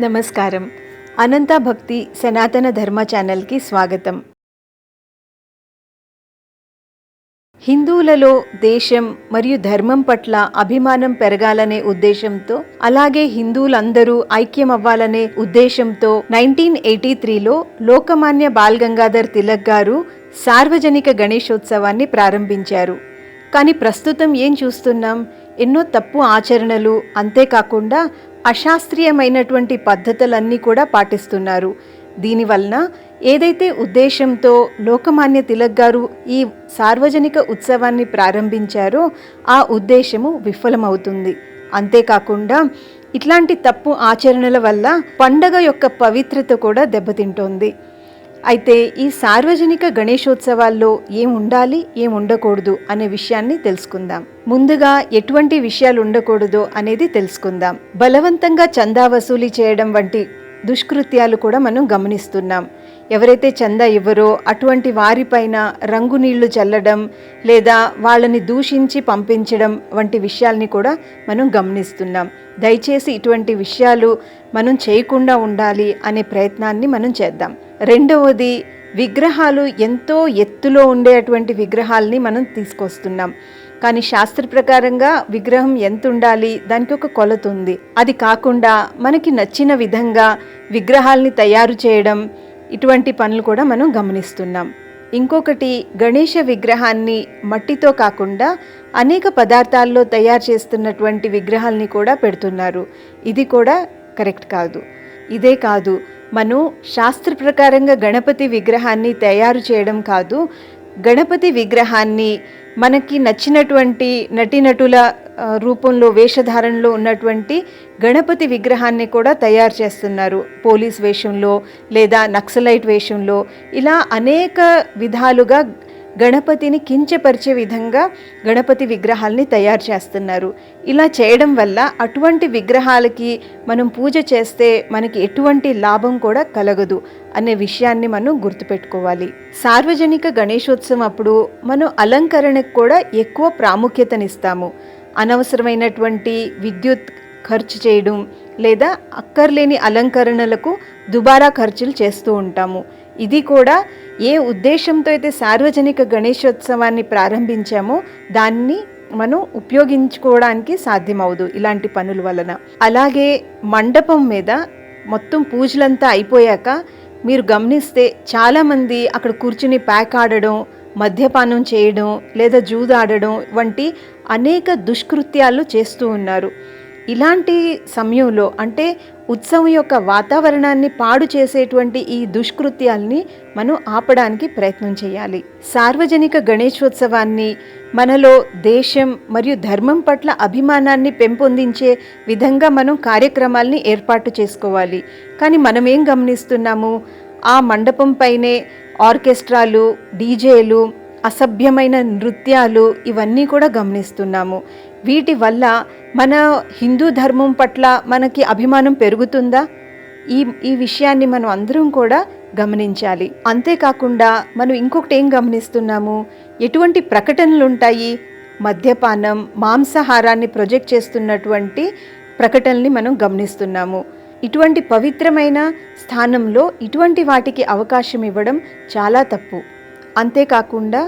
నమస్కారం. అనంత భక్తి సనాతన ధర్మ ఛానల్కి స్వాగతం. హిందువులలో దేశం మరియు ధర్మం పట్ల అభిమానం పెరగాలనే ఉద్దేశంతో, అలాగే హిందువులందరూ ఐక్యమవ్వాలనే ఉద్దేశంతో 1983లో లోకమాన్య బాల్ గంగాధర్ తిలక్ గారు సార్వజనిక గణేశోత్సవాన్ని ప్రారంభించారు. కానీ ప్రస్తుతం ఏం చూస్తున్నాం? ఎన్నో తప్పు ఆచరణలు, అంతేకాకుండా అశాస్త్రీయమైనటువంటి పద్ధతులన్నీ కూడా పాటిస్తున్నారు. దీనివలన ఏదైతే ఉద్దేశంతో లోకమాన్య తిలక్ గారు ఈ సార్వజనిక ఉత్సవాన్ని ప్రారంభించారో ఆ ఉద్దేశము విఫలమవుతుంది. అంతేకాకుండా ఇట్లాంటి తప్పు ఆచరణల వల్ల పండగ యొక్క పవిత్రత కూడా దెబ్బతింటోంది. అయితే ఈ సార్వజనిక గణేశోత్సవాల్లో ఏం ఉండాలి, ఏం ఉండకూడదు అనే విషయాన్ని తెలుసుకుందాం. ముందుగా ఎటువంటి విషయాలు ఉండకూడదో అనేది తెలుసుకుందాం. బలవంతంగా చందా వసూలు చేయడం వంటి దుష్కృత్యాలు కూడా మనం గమనిస్తున్నాం. ఎవరైతే చందా ఇవ్వరో అటువంటి వారిపైన రంగు నీళ్లు చల్లడం లేదా వాళ్ళని దూషించి పంపించడం వంటి విషయాల్ని కూడా మనం గమనిస్తున్నాం. దయచేసి ఇటువంటి విషయాలు మనం చేయకుండా ఉండాలి అనే ప్రయత్నాన్ని మనం చేద్దాం. రెండవది, విగ్రహాలు ఎంతో ఎత్తులో ఉండేటువంటి విగ్రహాలని మనం తీసుకొస్తున్నాం. కానీ శాస్త్ర ప్రకారంగా విగ్రహం ఎంత ఉండాలి, దానికి ఒక కొలత ఉంది. అది కాకుండా మనకి నచ్చిన విధంగా విగ్రహాల్ని తయారు చేయడం, ఇటువంటి పనులు కూడా మనం గమనిస్తున్నాం. ఇంకొకటి, గణేష విగ్రహాన్ని మట్టితో కాకుండా అనేక పదార్థాల్లో తయారు చేస్తున్నటువంటి విగ్రహాల్ని కూడా పెడుతున్నారు. ఇది కూడా కరెక్ట్ కాదు. ఇదే కాదు, మనం శాస్త్ర ప్రకారంగా గణపతి విగ్రహాన్ని తయారు చేయడం కాదు, గణపతి విగ్రహాన్ని మనకి నచ్చినటువంటి నటీనటుల రూపంలో, వేషధారణలో ఉన్నటువంటి గణపతి విగ్రహాన్ని కూడా తయారు చేస్తున్నారు. పోలీస్ వేషంలో లేదా నక్సలైట్ వేషంలో, ఇలా అనేక విధాలుగా గణపతిని కించపరిచే విధంగా గణపతి విగ్రహాల్ని తయారు చేస్తున్నారు. ఇలా చేయడం వల్ల అటువంటి విగ్రహాలకి మనం పూజ చేస్తే మనకి ఎటువంటి లాభం కూడా కలగదు అనే విషయాన్ని మనం గుర్తుపెట్టుకోవాలి. సార్వజనిక గణేశోత్సవం అప్పుడు మనం అలంకరణకు కూడా ఎక్కువ ప్రాముఖ్యతనిస్తాము. అనవసరమైనటువంటి విద్యుత్ ఖర్చు చేయడం లేదా అక్కర్లేని అలంకరణలకు దుబారా ఖర్చులు చేస్తూ ఉంటాము. ఇది కూడా ఏ ఉద్దేశంతో అయితే సార్వజనిక గణేశోత్సవాన్ని ప్రారంభించామో దాన్ని మనం ఉపయోగించుకోవడానికి సాధ్యమవుదు ఇలాంటి పనుల వలన. అలాగే మండపం మీద మొత్తం పూజలంతా అయిపోయాక మీరు గమనిస్తే చాలామంది అక్కడ కూర్చుని ప్యాక్ ఆడడం, మద్యపానం చేయడం లేదా జూదాడడం వంటి అనేక దుష్కృత్యాలు చేస్తూ ఉన్నారు. ఇలాంటి సమయంలో, అంటే ఉత్సవం యొక్క వాతావరణాన్ని పాడు చేసేటువంటి ఈ దుష్కృత్యాల్ని మనం ఆపడానికి ప్రయత్నం చేయాలి. సార్వజనిక గణేశోత్సవాన్ని మనలో దేశం మరియు ధర్మం పట్ల అభిమానాన్ని పెంపొందించే విధంగా మనం కార్యక్రమాల్ని ఏర్పాటు చేసుకోవాలి. కానీ మనం ఏం గమనిస్తున్నాము? ఆ మండపం పైనే ఆర్కెస్ట్రాలు, డీజేలు, అసభ్యమైన నృత్యాలు ఇవన్నీ కూడా గమనిస్తున్నాము. వీటి వల్ల మన హిందూ ధర్మం పట్ల మనకి అభిమానం పెరుగుతుందా? ఈ విషయాన్ని మనం అందరం కూడా గమనించాలి. అంతేకాకుండా మనం ఇంకొకటి ఏం గమనిస్తున్నాము? ఎటువంటి ప్రకటనలు ఉంటాయి? మద్యపానం, మాంసాహారాన్ని ప్రొజెక్ట్ చేస్తున్నటువంటి ప్రకటనల్ని మనం గమనిస్తున్నాము. ఇటువంటి పవిత్రమైన స్థానంలో ఇటువంటి వాటికి అవకాశం ఇవ్వడం చాలా తప్పు. అంతేకాకుండా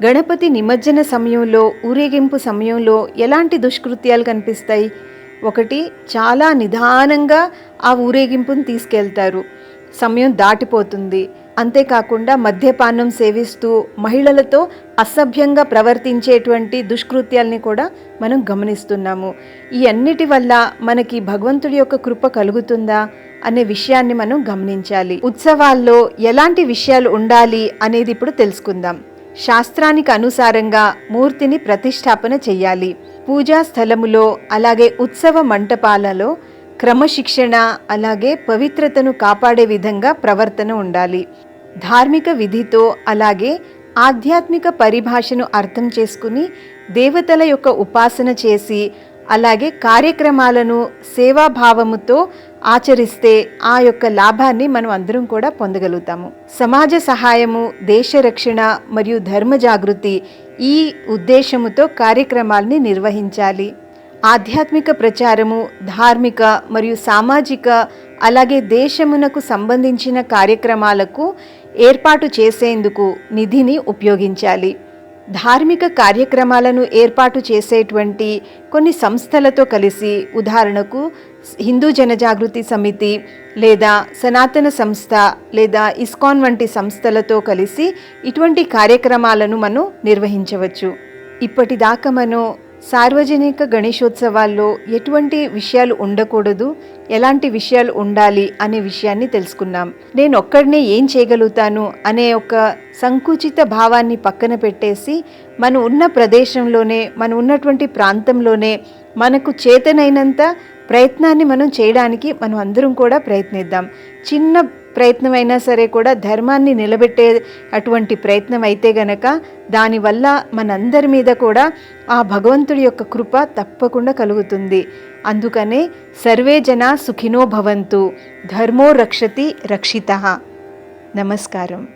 గణపతి నిమజ్జన సమయంలో, ఊరేగింపు సమయంలో ఎలాంటి దుష్కృత్యాలు కనిపిస్తాయి? ఒకటి, చాలా నిదానంగా ఆ ఊరేగింపును తీసుకెళ్తారు, సమయం దాటిపోతుంది. అంతేకాకుండా మద్యపానం సేవిస్తూ మహిళలతో అసభ్యంగా ప్రవర్తించేటువంటి దుష్కృత్యాల్ని కూడా మనం గమనిస్తున్నాము. ఈ అన్నిటి వల్ల మనకి భగవంతుడి యొక్క కృప కలుగుతుందా అనే విషయాన్ని మనం గమనించాలి. ఉత్సవాల్లో ఎలాంటి విషయాలు ఉండాలి అనేది ఇప్పుడు తెలుసుకుందాం. శాస్త్రానికి అనుసారంగా మూర్తిని ప్రతిష్టాపన చెయ్యాలి. పూజా స్థలములో అలాగే ఉత్సవ మంటపాలలో క్రమశిక్షణ అలాగే పవిత్రతను కాపాడే విధంగా ప్రవర్తన ఉండాలి. ధార్మిక విధితో అలాగే ఆధ్యాత్మిక పరిభాషను అర్థం చేసుకుని దేవతల యొక్క ఉపాసన చేసి అలాగే కార్యక్రమాలను సేవాభావముతో ఆచరిస్తే ఆ యొక్క లాభాన్ని మనం అందరం కూడా పొందగలుగుతాము. సమాజ సహాయము, దేశ రక్షణ మరియు ధర్మ జాగృతి ఈ ఉద్దేశముతో కార్యక్రమాల్ని నిర్వహించాలి. ఆధ్యాత్మిక ప్రచారము, ధార్మిక మరియు సామాజిక అలాగే దేశమునకు సంబంధించిన కార్యక్రమాలకు ఏర్పాటు చేసేందుకు నిధిని ఉపయోగించాలి. ధార్మిక కార్యక్రమాలను ఏర్పాటు చేసేటువంటి కొన్ని సంస్థలతో కలిసి, ఉదాహరణకు హిందూ జనజాగృతి సమితి లేదా సనాతన సంస్థ లేదా ఇస్కాన్ వంటి సంస్థలతో కలిసి ఇటువంటి కార్యక్రమాలను మనం నిర్వహించవచ్చు. ఇప్పటిదాకా మనం సార్వజనిక గణేశోత్సవాల్లో ఎటువంటి విషయాలు ఉండకూడదు, ఎలాంటి విషయాలు ఉండాలి అనే విషయాన్ని తెలుసుకున్నాం. నేను ఒక్కడనే ఏం చేయగలుగుతాను అనే ఒక సంకుచిత భావాన్ని పక్కన పెట్టేసి, మనం ఉన్న ప్రదేశంలోనే, మనం ఉన్నటువంటి ప్రాంతంలోనే మనకు చేతనైనంత ప్రయత్నాన్ని మనం చేయడానికి మనం అందరం కూడా ప్రయత్నిద్దాం. చిన్న ప్రయత్నమైనా సరే కూడా ధర్మాన్ని నిలబెట్టే అటువంటి ప్రయత్నం అయితే గనక దానివల్ల మనందరి మీద కూడా ఆ భగవంతుడి యొక్క కృప తప్పకుండా కలుగుతుంది. అందుకనే సర్వే జనా సుఖినో భవంతు, ధర్మో రక్షతి రక్షితః. నమస్కారం.